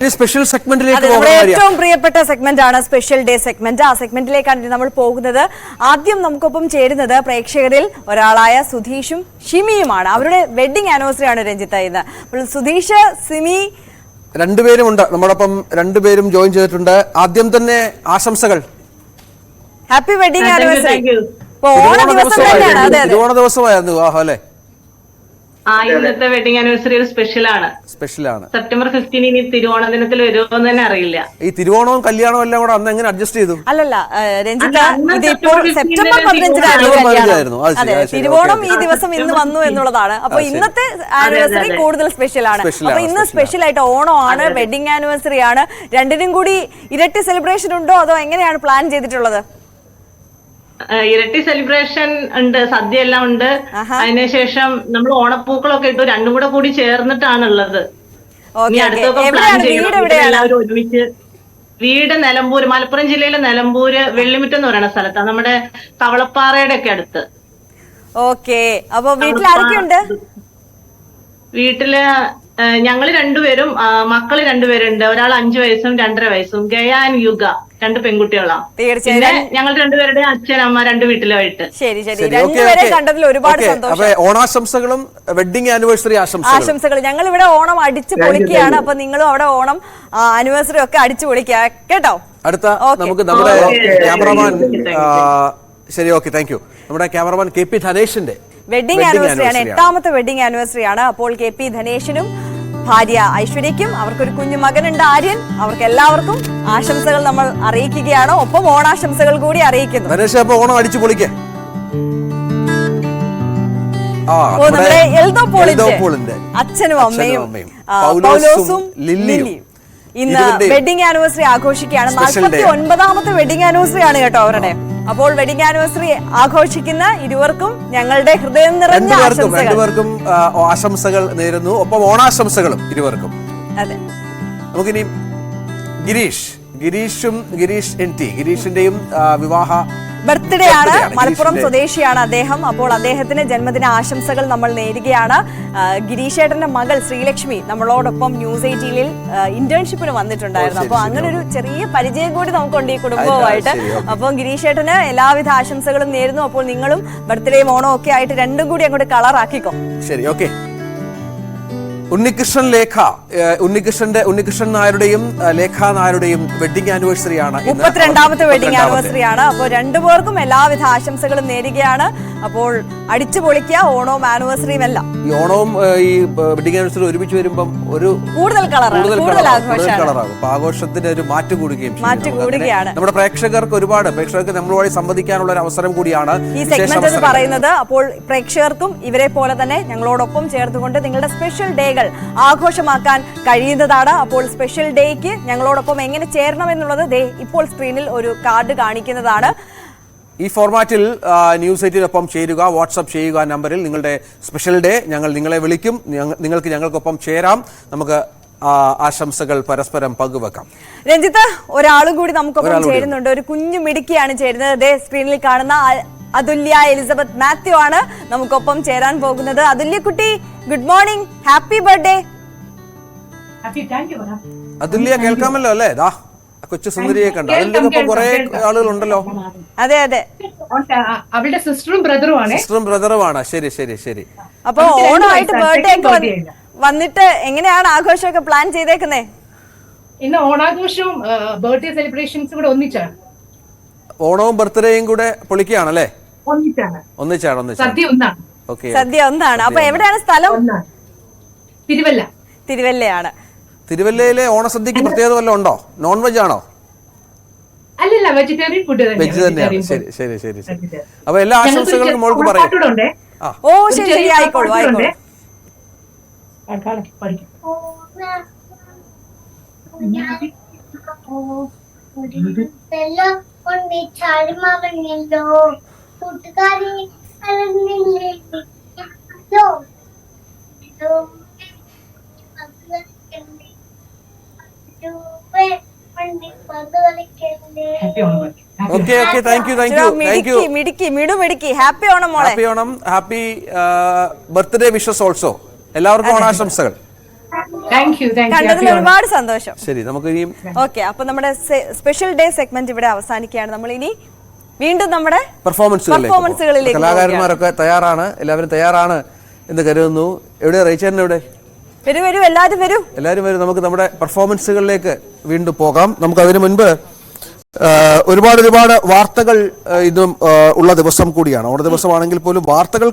Special ഏറ്റവും പ്രിയപ്പെട്ട segment ആണ് സ്പെഷ്യൽ ഡേ സെഗ്മെന്റ്. ആ സെഗ്മെന്റിലേക്കാണ് നമ്മൾ പോകുന്നത്. ആദ്യം നമുക്കൊപ്പം ചേരുന്നത് പ്രേക്ഷകരിൽ ഒരാളായ സുധീഷും ഷിമിയുമാണ്. അവരുടെ വെഡിങ് ആനിവേഴ്സറി ആണ് രഞ്ജിത്ത് ഇന്ന്. അപ്പോൾ സുധീഷ്, സിമി രണ്ടുപേരും ഉണ്ട് നമ്മോടൊപ്പം. രണ്ടുപേരും ജോയിൻ ചെയ്തിട്ടുണ്ട്. ആദ്യം തന്നെ ആശംസകൾ. Happy wedding anniversary. തിരുവോണ ദിവസമായിരുന്നു വിവാഹം അല്ലേ? ഇന്നത്തെ വെഡിങ് ആനിവേഴ്സറി ഒരു സ്പെഷ്യലാണ്. സെപ്റ്റംബർ 15 ഇനി തിരുവോണ ദിനത്തിൽ വരുമോന്ന് തന്നെ അറിയില്ല. ഈ തിരുവോണവും കല്യാണവും എല്ലാം കൂടെ അന്ന് എങ്ങനെ അഡ്ജസ്റ്റ് ചെയ്തു? അല്ലല്ല രഞ്ജിത്ത്, ഇതിപ്പോൾ സെപ്റ്റംബർ 15 അതെ, തിരുവോണം ഈ ദിവസം ഇന്ന് വന്നു എന്നുള്ളതാണ്. അപ്പൊ ഇന്നത്തെ ആനിവേഴ്സറി കൂടുതൽ സ്പെഷ്യൽ ആണ്. അപ്പൊ ഇന്ന് സ്പെഷ്യൽ ആയിട്ട് ഓണമാണ്, വെഡിങ് ആനിവേഴ്സറി ആണ്. രണ്ടിനും കൂടി ഇരട്ടി സെലിബ്രേഷൻ ഉണ്ടോ അതോ എങ്ങനെയാണ് പ്ലാൻ ചെയ്തിട്ടുള്ളത്? ഇരട്ടി സെലിബ്രേഷൻ ഉണ്ട്, സദ്യ എല്ലാം ഉണ്ട്. അതിനുശേഷം നമ്മൾ ഓണപ്പൂക്കളൊക്കെ ഇട്ടു, രണ്ടും കൂടി ചേർന്നിട്ടാണുള്ളത്. അടുത്തൊക്കെ പ്ലാൻ ചെയ്യണം എല്ലാവരും ഒരുമിച്ച്. വീട് നിലമ്പൂര്, മലപ്പുറം ജില്ലയിലെ നിലമ്പൂര് വെള്ളിമുറ്റം എന്ന് പറയുന്ന സ്ഥലത്താണ്, നമ്മുടെ കവളപ്പാറയുടെ ഒക്കെ അടുത്ത്. ഓക്കെ, അപ്പൊ വീട്ടിൽ ആരൊക്കെയുണ്ട്? വീട്ടില് ഞങ്ങള് രണ്ടുപേരും, മക്കള് രണ്ടുപേരുണ്ട്. ഒരാൾ 5 വയസ്സും 2.5 വയസ്സും. ഗയ ആൻഡ് യുഗ, 2 പെൺകുട്ടികളാണ്. പിന്നെ ഞങ്ങൾ രണ്ടുപേരുടെ അച്ഛൻ അമ്മ 2 വീട്ടിലുമായിട്ട്. ശരി ശരി, രണ്ടുപേരെ കണ്ടതിൽ ഒരുപാട് സന്തോഷം. ഓണാശംസകളും വെഡിങ് ആനിവേഴ്സറി ആശംസകൾ. ഞങ്ങൾ ഇവിടെ ഓണം അടിച്ചു പൊളിക്കുകയാണ്. അപ്പൊ നിങ്ങളും അവിടെ ഓണം ആനിവേഴ്സറി ഒക്കെ അടിച്ചു പൊളിക്കുക കേട്ടോ. അടുത്ത നമുക്ക് നമ്മുടെ ക്യാമറമാൻ, ശരി, ഓക്കെ, താങ്ക് യു. നമ്മുടെ ക്യാമറമാൻ KP ധനേഷിന്റെ വെഡിങ് ആനിവേഴ്സറി ആണ്, 8ാമത്തെ വെഡിങ് ആനിവേഴ്സറി ആണ്. അപ്പോൾ KP ധനേഷിനും ഭാര്യ ഐശ്വര്യയ്ക്കും അവർക്കൊരു കുഞ്ഞു മകനുണ്ട് ആര്യൻ, അവർക്ക് എല്ലാവർക്കും ആശംസകൾ നമ്മൾ അറിയിക്കുകയാണ്. ഒപ്പം ഓണാശംസകൾ കൂടി അറിയിക്കുന്നു. ഓണം അടിച്ചു പൊളിക്കേ. അച്ഛനും അമ്മയും പൗലോസും ലില്ലിയും ഇന്ന് വെഡിങ് ആനിവേഴ്സറി ആഘോഷിക്കുകയാണ്. 49ാമത്തെ വെഡിങ് ആനിവേഴ്സറി ആണ് കേട്ടോ അവരുടെ. അപ്പോൾ വെഡിങ് ആനിവേഴ്സറി ആഘോഷിക്കുന്ന ഇരുവർക്കും ഞങ്ങളുടെ ഹൃദയം നിറഞ്ഞ ആശംസകൾ നേരുന്നു. ഒപ്പം ഓണാശംസകളും ഇരുവർക്കും. അതെ, നമുക്കിനി ഗിരീഷ് NT, ഗിരീഷിന്റെയും വിവാഹ ബർത്ത്ഡേ ആണ്. മലപ്പുറം സ്വദേശിയാണ് അദ്ദേഹം. അപ്പോൾ അദ്ദേഹത്തിന് ജന്മദിന ആശംസകൾ നമ്മൾ നേരുകയാണ്. ഗിരീഷേട്ടന്റെ മകൾ ശ്രീലക്ഷ്മി നമ്മളോടൊപ്പം ന്യൂസ് 18 ഇന്റേൺഷിപ്പിന് വന്നിട്ടുണ്ടായിരുന്നു. അപ്പൊ അങ്ങനെ ഒരു ചെറിയ പരിചയം കൂടി നമുക്കുണ്ട് ഈ കുടുംബവുമായിട്ട്. അപ്പം ഗിരീഷേട്ടന് എല്ലാവിധ ആശംസകളും നേരുന്നു. അപ്പോൾ നിങ്ങളും ബർത്ത്ഡേയും ഓണവും ഒക്കെ ആയിട്ട് രണ്ടും കൂടി അങ്ങോട്ട് കളറാക്കിക്കോ. ശരി, ഓക്കെ. ഉണ്ണികൃഷ്ണൻ നായരുടെയും ലേഖ നായരുടെയും വെഡിങ് ആനിവേഴ്സറി ആണ്, 32ാമത്തെ വെഡിങ് ആനിവേഴ്സറി ആണ്. അപ്പോൾ രണ്ടുപേർക്കും എല്ലാവിധ ആശംസകളും നേരുകയാണ്. അപ്പോൾ അടിച്ചു പൊളിക്കുക ഓണവും ആനിവേഴ്സറിയും എല്ലാം. ഈ ഓണവും ഈ വെഡിങ് ആനിവേഴ്സറി ഒരുമിച്ച് വരുമ്പോൾ ഒരു കൂടുതൽ കളറാകും. ആഘോഷത്തിന്റെ ഒരു മാറ്റം കൂടുകയാണ്. നമ്മുടെ പ്രേക്ഷകർക്ക് നമ്മളുമായി സംവദിക്കാനുള്ള ഒരു അവസരം കൂടിയാണ് ഈ സെഗ്മെന്റ് എന്ന് പറയുന്നത്. അപ്പോൾ പ്രേക്ഷകർക്കും ഇവരെ പോലെ തന്നെ ഞങ്ങളോടൊപ്പം ചേർത്തുകൊണ്ട് നിങ്ങളുടെ സ്പെഷ്യൽ ഡേകൾ ആഘോഷമാക്കാൻ കഴിയുന്നതാണ്. അപ്പോൾ സ്പെഷ്യൽ ഡേക്ക് ഞങ്ങളോടൊപ്പം എങ്ങനെ ചേരണം എന്നുള്ളത് ഇപ്പോൾ സ്ക്രീനിൽ ഒരു കാർഡ് കാണിക്കുന്നതാണ്. ഈ ഫോർമാറ്റിൽ ന്യൂസ് 18 ചേരുക, വാട്സ്ആപ്പ് ചെയ്യുക നമ്പറിൽ നിങ്ങളുടെ സ്പെഷ്യൽ ഡേ. ഞങ്ങൾ നിങ്ങളെ വിളിക്കും, നിങ്ങൾക്ക് ഞങ്ങൾക്കൊപ്പം ചേരാം. നമുക്ക് ആശംസകൾ പരസ്പരം പങ്കുവെക്കാം. രഞ്ജിത്ത്, ഒരാളും കൂടി നമുക്കൊപ്പം ചേരുന്നുണ്ട്. ഒരു കുഞ്ഞു മിടുക്കിയാണ് ചേരുന്നത്. സ്ക്രീനിൽ കാണുന്ന അതുല്യ എലിസബത്ത് മാത്യു ആണ് നമുക്കൊപ്പം ചേരാൻ പോകുന്നത്. അതുല്യ കുട്ടി, ഗുഡ് മോർണിംഗ്, ഹാപ്പി ബർത്ത്ഡേ. അതുല്യ കേൾക്കാമല്ലോ അല്ലേ? കൊച്ചു സുന്ദരിയെ കണ്ടു. അതിന്റെ കുറെ ആളുകളുണ്ടല്ലോ. അതെ അതെ, അവളുടെ സിസ്റ്ററും ബ്രദറുമാണ്. ശരി ശരി ശരി. അപ്പൊ ഓണമായിട്ട് ബർത്ത്ഡേ ഒക്കെ വന്നിട്ട് എങ്ങനെയാണ് ആഘോഷമൊക്കെ പ്ലാൻ ചെയ്തേക്കുന്നേ? ഇന്ന് ഓണാഘോഷവും ബർത്ത്ഡേ സെലിബ്രേഷൻസും കൂടെ ഒന്നിച്ചാണ്. ഓണവും ബർത്ത്ഡേയും കൂടെ പൊളിക്കുകയാണല്ലേ? ഒന്നിച്ചാണ്. സദ്യ ഒന്നാണ്. അപ്പൊ എവിടെയാണ് സ്ഥലം? തിരുവല്ലയാണ്. തിരുവല്ലയിലെ ഓണസദ്യക്ക് പ്രത്യേകത വല്ലതും ഉണ്ടോ? നോൺ വെജ് ആണോ? അല്ലല്ല, വെജിറ്റേറിയൻ ഫുഡ് തന്നെയാണ്. ശരി ശരി ശരി. അപ്പൊ എല്ലാ ആശംസകളും മോൾക്ക് പറയാം. ഓ ശരി, ആയിക്കോളൂ. ഹാപ്പി ഓണം മോളെ. Happy birthday wishes also. എല്ലാവർക്കും ഓണാശംസകൾ. താങ്ക് യു കണ്ടതിൽ ഒരുപാട് സന്തോഷം. ശരി, നമുക്ക് ഇനിയും ഓക്കെ, അപ്പൊ നമ്മുടെ സ്പെഷ്യൽ ഡേ സെഗ്മെന്റ് ഇവിടെ അവസാനിക്കുകയാണ്. നമ്മൾ ഇനി വീണ്ടും നമ്മുടെ പെർഫോമൻസുകളിലേക്ക് കലാകാരന്മാരൊക്കെ തയ്യാറാണ്, എല്ലാവരും തയ്യാറാണ് എന്ന് കരുതുന്നു. എവിടെ റേച്ചേട്ടൻ എവിടെ? വരൂ വരൂ, എല്ലാവരും വരൂ. നമുക്ക് നമ്മുടെ പെർഫോമൻസുകളിലേക്ക് വീണ്ടും പോകാം. നമുക്ക് അതിനു മുൻപ് ഒരുപാട് വാർത്തകൾ ഇതും ഉള്ള ദിവസം കൂടിയാണ്. ഓണ ദിവസമാണെങ്കിൽ പോലും വാർത്തകൾ